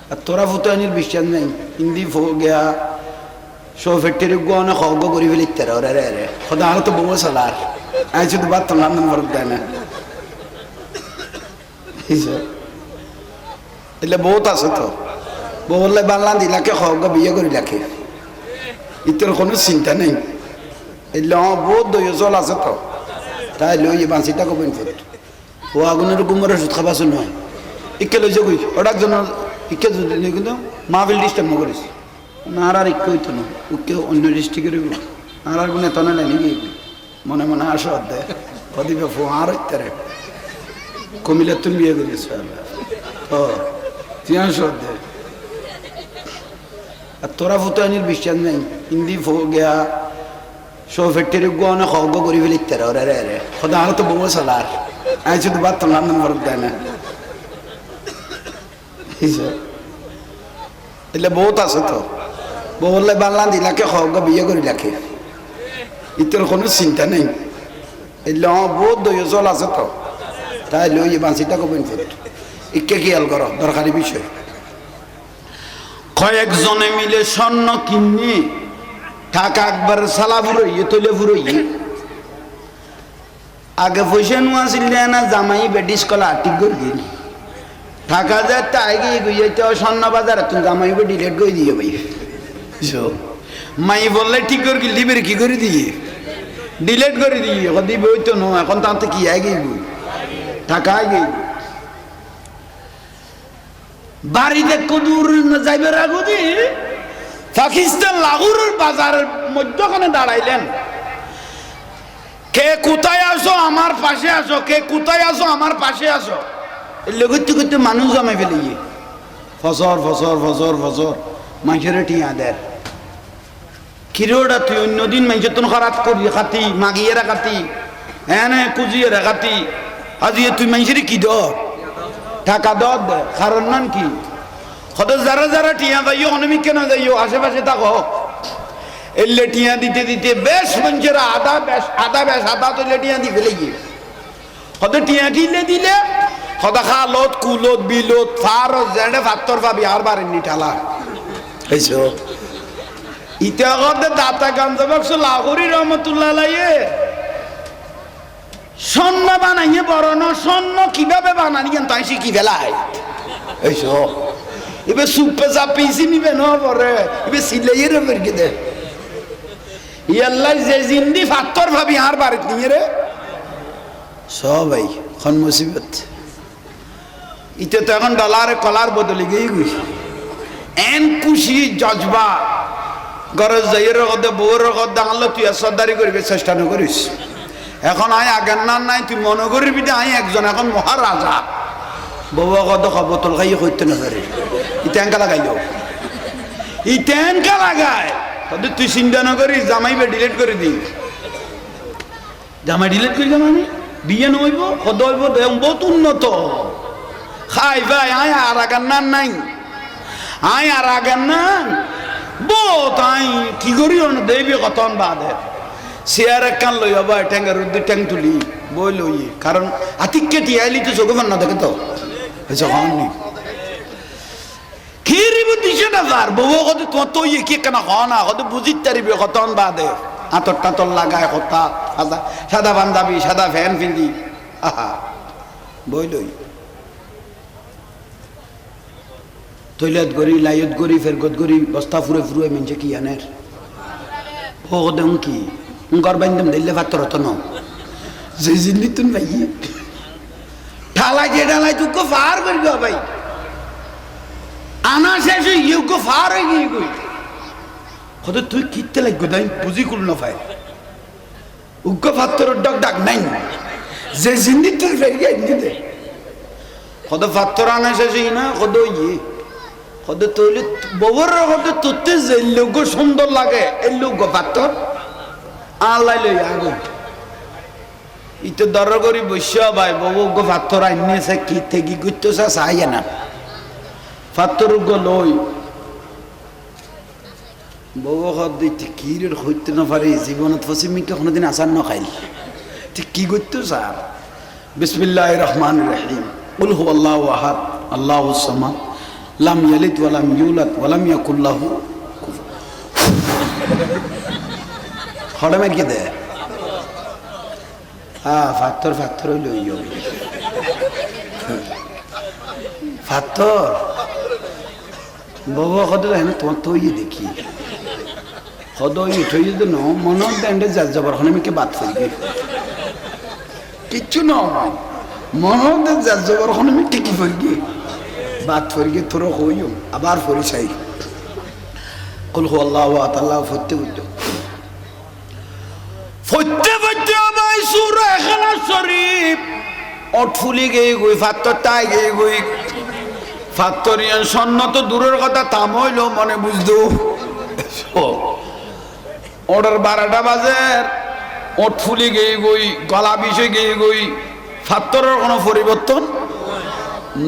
আর তোরা ফুতানির বিশ্বাস নাই হিন্দি ফো গিয়া সো ফ্যাক্টরি গনে খগ করি ফেলিতে রে রে রে খোদা আর তো বউ সালার আই শুধু বাত না নাম ফরক দেয় না এলে বহুত আছে তো বললে বাংলা দিলাকে খগ বিয়ে করি লাখে ইতর কোনো চিন্তা নেই এলে বহুত দই জল আছে তো তাই লই বাঁচিটা কবেন ফের ও আগুনের গুমরে সুদ খাবাস নয় ইকে লই যাবই ওটার জন্য ইকে যদি কিন্তু মাহফিল ডিস্টার্ব না করিস আর আর ইকে হইতো না ওকে অন্য ডিস্ট্রিক্টের আর আর গুনে তনে নেই নাকি মনে মনে আসো দে কদিবে ফো আর ইত্যারে কমিলে তুমি বিয়ে করিস ও তুই আসো দে আর তোরা ফুতানির বিশ্বাস নেই হিন্দি ফো গিয়া সো ফ্যাক্টরি গনে খগ করি ফেলিতে রে রে রে খোদা আর তো বউ সালার আই শুধু বাত না নাম ফরক দেয় না এলে বহুত আছে তো বললে বাংলা দিলাকে খগ বিয়ে করি লাখে ইতর কোনো চিন্তা নেই এলে বহুত দই জল আছে তো তাই লই বাঁচিটা কবেন ফের ইকে খেয়াল করো দরকারি বিষয় কয়েকজনে মিলে স্বর্ণ কিনে টাকা একবার সালা ফুরইয়ে তৈলে ফুরইয়ে আগে পয়সা নোয়া ছিল না জামাই বেডিস কলা ঠিক করে দিন টাকা যায় তাই গিয়ে গিয়ে স্বর্ণ বাজারে তুমি জামাই ডিলেট করে দিয়ে ভাই মাই বললে ঠিক করে কি লিবের কি করে দিয়ে ডিলেট করে দিয়ে দিবে ওই তো নো এখন তাতে কি আগে টাকা আগে বাড়িতে কদুর যাইবে রাগুদি পাকিস্তান লাহোরের বাজারের মধ্যখানে দাঁড়াইলেন কে কোথায় আসো আমার পাশে আসো কে কোথায় আসো আমার পাশে আসো করতে করতে মানুষ জমে ফেলে গিয়ে ফসর ফসর ফসর ফসর মানুষের টিয়া দেয় কিরোটা তুই অন্যদিন মানুষের তো খারাপ করি খাতি মাগিয়েরা খাতি হ্যাঁ না কুজিয়েরা খাতি আজ তুই মানুষের কি দর টাকা দর দে কারণ নান কি কত যারা যারা টিয়া যাইও অনেক কেন যাইও আশেপাশে থাকো এলে টিয়া দিতে দিতে বেশ মানুষেরা আদা তৈলে টিয়া দি ফেলে গিয়ে কত টিয়া কিনলে দিলে কত খালত কুলত বিলত ফার জেনে ফাত্তর পাবি আর বারেননি ঠালা এইসো ইটা করতে দাতা গাঞ্জা বাক্স লাহোরি রহমতুল্লাহ আলাইহি স্বর্ণ বানাইয়ে বড় না স্বর্ণ কিভাবে বানানি কেন তাই শিখি ফেলায় এইসো এবার সুপে চাপিয়েছি নিবে না পরে এবার সিলাইয়ের বেরকে দে ইয়াল্লাহ যে জিন্দি ফাত্তর ভাবি আর বাড়িত নিয়ে রে সবাই খন মুসিবত ইতে তো এখন ডলারে কলার বদলে গিয়ে গেছি এন খুশি জজবা গরজ যাইয়ের রকতে বউর রকত আনলো তুই সর্দারি করবি চেষ্টা না করিস এখন আয় আগের নাম নাই তুই মনে করবি যে আই একজন এখন মহারাজা বউ কত বোতল খাইয়ে করতে না পারে ই ট্যাঙ্কা লাগাইল ই ট্যাঙ্কা লাগায় তুই চিন্তা না করিস জামাইবে ডিলেট করে দিই জামাই ডিলেট করি জামাই বিয়ে নইব কত হইব বহুত উন্নত খাই ভাই আয় আর আগের নাম নাই আয় আর আগের নাম বহুত আই কি করি দেবী কতন বাদে চেয়ার এক কান লই হবা ট্যাঙ্গার রুদ্দি ট্যাং তুলি বই লই কারণ আতিককে টিয়াইলি তো চোখে না দেখে তো যখন খিরিব দিছে না যার বউ কত কত ইয়ে কি কেন না কত বুঝিত তারিবি কতন বাদে আতর টাতর লাগায় কথা সাদা বান্ধাবি সাদা ফ্যান পিন্ধি আহা বই লই তৈলাত গড়ি লাইত গড়ি ফেরগত গড়ি বস্তা ফুরে ফুরে মেনছে কি আনের ও দেন কি ঘর বান্ধব দিলে ভাতর হতো ন যে জিন্দি তুন ভাই ঠালাই যে ঢালাই তুই ফার করি গো ভাই আনা শেষ ইউ গো ফার হয়ে গিয়ে গই কত তুই কিতে লাগবে তাই বুঝি কুল না পাই উগ্র ভাতর ডাক ডাক নাই যে জিন্দি তুই ফেরি গিয়ে দিতে কত ভাতর আনা শেষ না কত ইয়ে কত তৈলে বউর কত তোতে যে লোক সুন্দর লাগে এই লোক ভাতর আল্লাহ লই আগুন ইতো দর করি বসে ভাই বউ গো ভাতর আইনেছে কি থেকে গুত্তসা চাই না ভাতর গো লই বউ হাত দিতে কি রে হইতে না পারে জীবনত ফসিমিকে কোনোদিন আসার না খাইল ঠিক কি করতো স্যার বিসমিল্লাহির রহমানির রহিম কুল হুয়াল্লাহু আহাদ আল্লাহুস সামাদ লাম ইয়ালিদ ওয়া লাম ইউলাদ ওয়া লাম ইয়াকুল লাহু হড়ে মেরে দে ফাত্তর হইল ফাত্তর বাবা কত দেখেন তোমার তো ইয়ে দেখি কত ইয়ে যদি ন মনে দেন্ডে যা যাবার ওখানে আমি কে বাদ করি কিচ্ছু নয় মনে যা যাবার ওখানে আমি টিকি করি বাদ করি তোর হইও আবার ফরি চাই কুল হু আল্লাহু আল্লাহ ফতে বুঝো ফতে আমায় সূরা ইখলাস শরীফ অটফুলি গই ফাত্তর তাই গই ফাত্তরিয়ান সন্ন তো দূরের কথা থাম হইল মনে বুঝতো অর্ডার 12টা বাজে ওট ফুলি গিয়ে গই গলা বিষে গিয়ে গই ফাত্তরের কোনো পরিবর্তন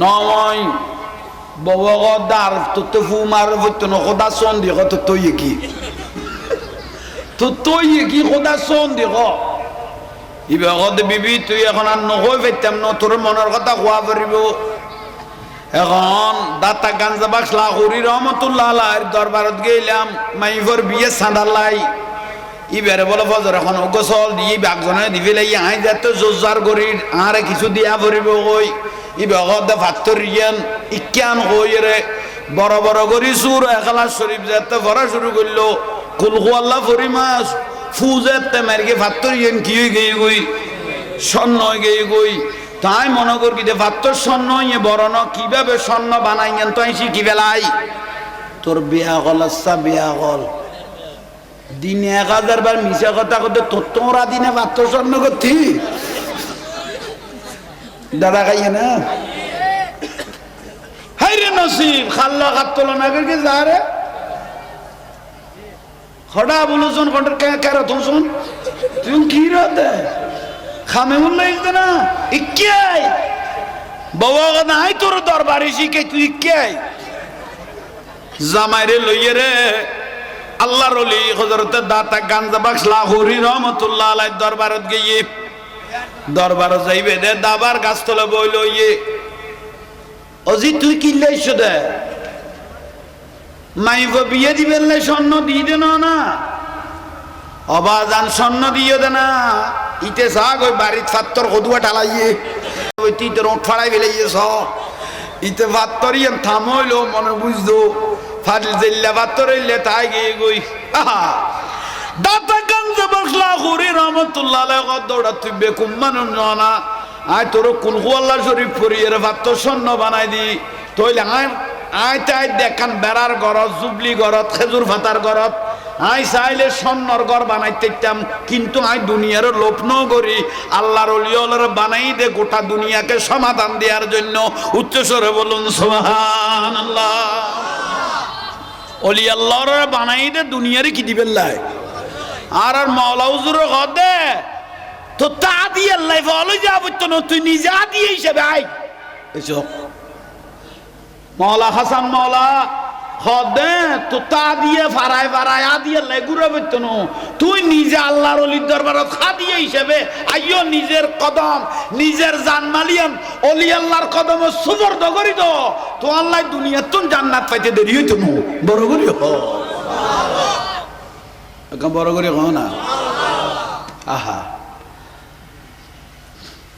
নয় ববগদার তো ফুমার বর্তন খোদা সন দি কত তুই কি খোদা সন দি ইবে গদ বিবি তুই এখন আর নহই পেতাম ন তোর মনের কথা কোয়া পারিব এখন দাতা গাঞ্জা বাক্স লাহুরি রহমতুল্লাহ আলাইহির দরবারত গেলাম মাইফর বিয়ে সাঁদালাই ইবারে বলে ফজর এখন গোসল দিয়ে বাগজনে দিবে লাই আই যত জোজার গরির আরে কিছু দিয়া পড়িব কই ইবে গদ ফাত্তর রিয়ান ইক্যান কইরে বড় বড় গরি সূর ইখলাস শরীফ যত পড়া শুরু করলো কুল হু আল্লাহ ফরিমাস ফুজেতে মারগে ফাত্তর রিয়ান কি হই গই সন্ন হই গই তাই মনে করি যে ফাত্তর স্বর্ণ ইয়ে বড় ন কিভাবে স্বর্ণ বানাইয়েন তো আইসি কি বেলাই তোর বিয়া গল আচ্ছা বিয়া গল দিনে 1000 বার মিশা কথা করতে তোরা দিনে ফাত্তর স্বর্ণ করতি দাদা খাইয়ে না হাই রে নসিব খাল্লা খাত্তল না করকে যা রে খড়া বলুন কন্টার কেন তুই তুই কি রতে খামে উল্লাইছে না ইক্কাই বাবা নাই তোর দরবারে শিখে তুই ইক্কাই জামাইরে লইয়ে রে আল্লাহর ওলি হযরতে দাতা গাঞ্জা বাক্স লাহোরি রহমাতুল্লাহ আলাইহি দরবারত গিয়ে দরবারে যাইবে দে দাবার গাছ তলে বই লইয়ে অজি তুই কি লাইছ দে মাইব বিয়ে দিবেন লাই স্বর্ণ দিয়ে দেন না অবাজান স্বর্ণ দিয়ে দে না ইতে সাগ ওই বাড়ির ফাত্তর কদুয়া ঢালাইয়ে ওই তিতে রোট ফাড়াই ফেলাইয়ে স ইতে ফাত্তরিয়ান থামইলো মনে বুঝদো ফাটিল জেল্লা ফাত্তর হইলে তাই গিয়ে গই দাতা গাঞ্জা বসলা ঘুরি রহমতুল্লাহ আলাইহি দৌড়া তুই বেকুম মানুষ না আয় তোর কুল হু আল্লাহ শরীফ পড়িয়ে ফাত্তর স্বর্ণ বানাই দি তইলে আয় তাই দেখান বেড়ার গরত জুবলি গরত খেজুর ফাতার গরত আই চাইলে স্বর্ণর ঘর বানাইতাম কিন্তু আই দুনিয়ার লোভ ন করি আল্লাহর ওলিওয়ালার বানাই দে গোটা দুনিয়াকে সমাধান দেওয়ার জন্য উচ্চস্বরে বলুন সুবহানাল্লাহ ওলি আল্লাহর বানাই দে দুনিয়ারে কি দিবেন লাই আর মাওলা হুজুর গদে তো তা দিয়ে আল্লাহ ভালো যাব তো তুই নিজে দিয়ে হিসেবে আই এসো মাওলা হাসান মাওলা হদে তো তা দিয়ে ফারায় আ দিয়ে লেগুরে বেতন তুই নিজে আল্লাহর ওলির দরবারত খা দিয়ে হিসেবে আইও নিজের কদম নিজের জানমালিয়ান ওলি আল্লাহর কদম সুবর্দ করি তো আল্লাহ দুনিয়া তুন জান্নাত পাইতে দেরি হইতো না বড় করি বড় করি হ না আহা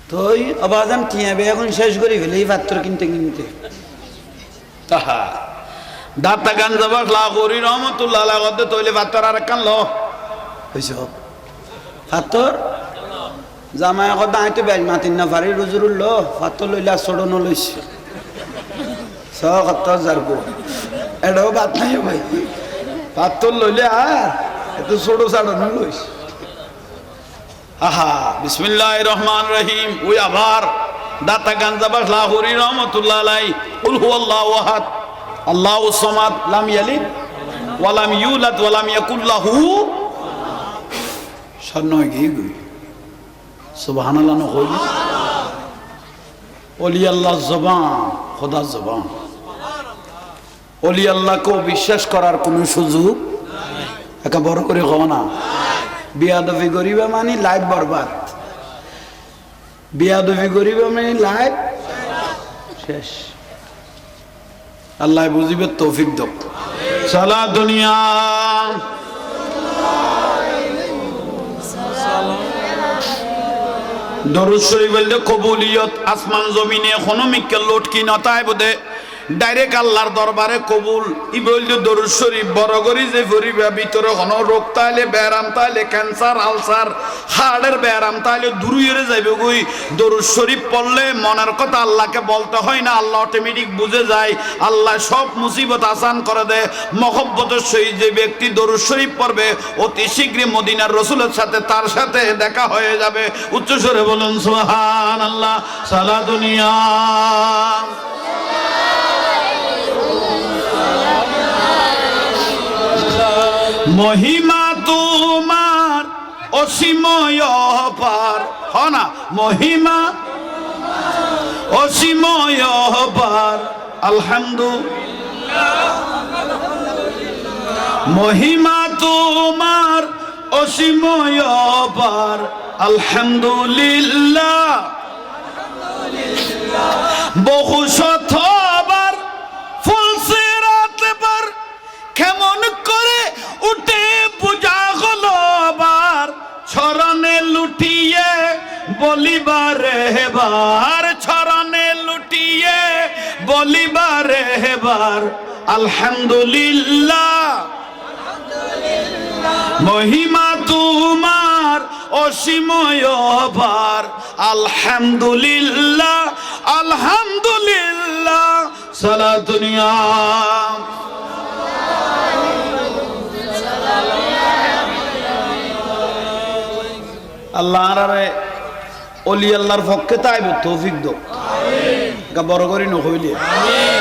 তুই আবাজান কিয়াবে এখন শেষ করি ফেলে এই পাত্র কিনতে আহা দাতা গাঞ্জা বাক্স লাহোরি রহমতুল্লাহ আলাইহি গদে তইলে ফাত্তর আর কান ল হইছ ফাত্তর জামাই কত আইতে বেল মাতিন না পারি রুজুরুল ল ফাত্তর লইলা ছড়ন লইছ স কত জারগো এডো বাত নাই ভাই ফাত্তর লইলে আর এত ছড়ো ছাড়ন লইছ আহা বিসমিল্লাহির রহমানির রহিম ওই আবার দাতা গাঞ্জা বাক্স লাহোরি রহমতুল্লাহ আলাইহি কুল হুয়াল্লাহু আহাদ আল্লাহু সামাদ লাম ইয়ালিদ ওয়া লাম ইউলাদ ওয়া লাম ইয়াকুল লাহু স্বর্ণ গিয়ে গই সুবহানাল্লাহ ন কই ওলি আল্লাহ জবান খোদা জবান ওলি আল্লাহকে বিশ্বাস করার কোনো সুযোগ নাই একা বড় করে কও না বিয়াদবি করিবা মানে লাইফ বরবাদ বিয়াদবি করিবা মানে লাইফ শেষ আল্লাহ বুঝিবে তৌফিক দাও সালা দুনিয়া দরুদ শরীফ বলতে কবুলিয়ত আসমান জমিনে এখনো মিক্কে লটকি নতায় বোধে ডাইরেক্ট আল্লাহর দরবারে কবুল ই বলতে দরুদ শরীফ বড় করি যে পরিবা ভিতরে কোনো রোগ তাইলে ব্যারাম তাইলে ক্যান্সার আলসার হার্টের ব্যারাম তাইলে দূরে যাইবে গই দরুদ শরীফ পড়লে মনের কথা আল্লাহকে বলতে হয় না আল্লাহ অটোমেটিক বুঝে যায় আল্লাহ সব মুসিবত আসান করে দেয় মহব্বতের সহিত যে ব্যক্তি দরুদ শরীফ পড়বে অতি শীঘ্রই মদিনার রাসূলের সাথে তার সাথে দেখা হয়ে যাবে উচ্চ স্বরে বলুন সুবহানাল্লাহ সালা দুনিয়া মহিমা তোমার অসীময় পার হনা মহিমা অসীময় পার আলহামদুলিল্লাহ মহিমা তোমার অসীময় পার আলহামদুলিল্লাহ বহু শতবার ফুলসিরাত পার কেমন করে উঠে পূজা হলো বার চরণে লুটিয়ে বলিবারে বার চরণে লুটিয়ে বলিবারে বার আলহামদুলিল্লাহ মহিমা তোমার অসীময় বার আলহামদুলিল্লাহ আলহামদুলিল্লাহ সালা দুনিয়া আল্লাহ আরে অলি আল্লাহর পক্ষে তাইব তৌফিক দাও আমিন গা বড় করি নকইলে আমিন